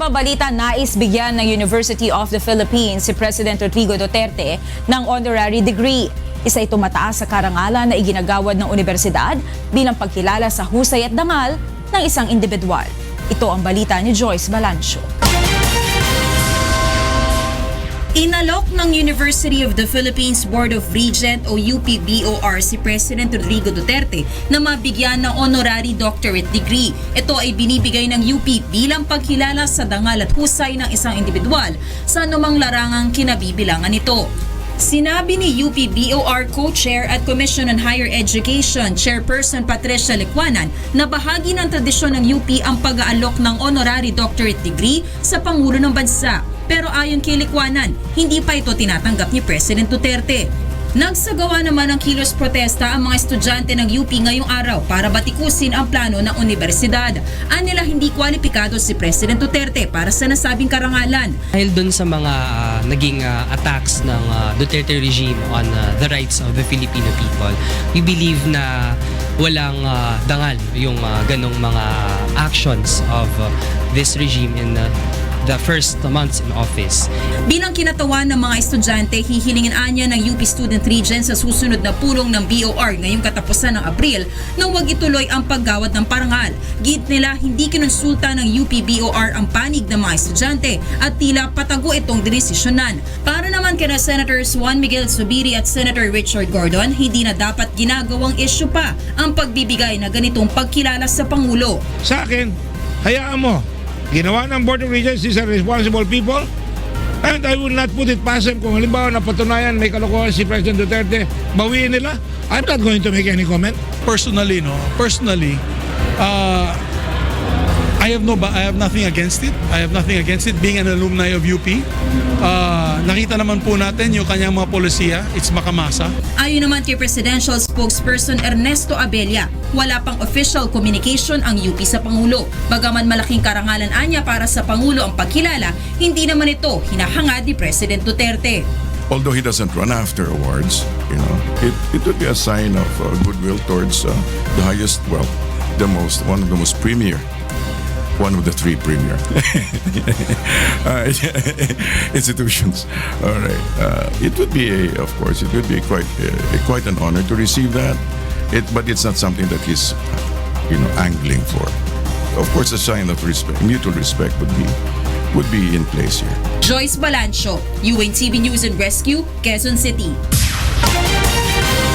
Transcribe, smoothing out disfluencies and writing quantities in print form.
sa balita, nais bigyan ng University of the Philippines si President Rodrigo Duterte ng honorary degree. Isa ito mataas sa karangalan na iginagawad ng universidad bilang pagkilala sa husay at dangal ng isang individual. Ito ang balita ni Joyce Balancio. Inalok ng University of the Philippines Board of Regents o UP-BOR si President Rodrigo Duterte na mabigyan ng honorary doctorate degree. Ito ay binibigay ng UP bilang pagkilala sa dangal at husay ng isang individual sa anumang larangang kinabibilangan nito. Sinabi ni UP-BOR Co-Chair at Commission on Higher Education Chairperson Patricia Licuanan na bahagi ng tradisyon ng UP ang pag-aalok ng honorary doctorate degree sa Pangulo ng Bansa. Pero ayon kay Licuanan, hindi pa ito tinatanggap ni President Duterte. Nagsagawa naman ng kilos protesta ang mga estudyante ng UP ngayong araw para batikusin ang plano ng universidad. Anila hindi kwalipikado si President Duterte para sa nasabing karangalan. Dahil dun sa mga naging attacks ng Duterte regime on the rights of the Filipino people, we believe na walang dangal yung ganong mga actions of this regime in the first months in office. Bilang kinatawan ng mga estudyante, hihilingin anya ng UP Student Regent sa susunod na pulong ng BOR ngayong katapusan ng Abril na huwag ituloy ang paggawad ng parangal. Gid nila hindi kinonsulta ng UP-BOR ang panig ng mga estudyante at tila patago itong dinesisyonan. Para naman kina Senators Juan Miguel Zubiri at Senator Richard Gordon, hindi na dapat ginagawang issue pa ang pagbibigay na ganitong pagkilala sa Pangulo. Sa akin, hayaan mo. Ginawa ng Board of Regents, these are responsible people, and I will not put it past them kung halimbawa napatunayan may kalokohan si President Duterte, bawiin nila. I'm not going to make any comment. Personally, I have nothing against it. I have nothing against it being an alumni of UP. Nakita naman po natin yung kanyang mga polisiya, it's makamasa. Ayon naman kay Presidential Spokesperson Ernesto Abella, wala pang official communication ang UP sa Pangulo. Bagaman malaking karangalan anya para sa Pangulo ang pagkilala, hindi naman ito hinahangad ni President Duterte. Although he doesn't run after awards, it would be a sign of goodwill towards the highest, one of the most premier. One of the three premier institutions. All right. It would be, of course, quite an honor to receive that. But it's not something that he's, angling for. Of course, a sign of respect, mutual respect, would be in place here. Joyce Balancio, UNTV News and Rescue, Quezon City.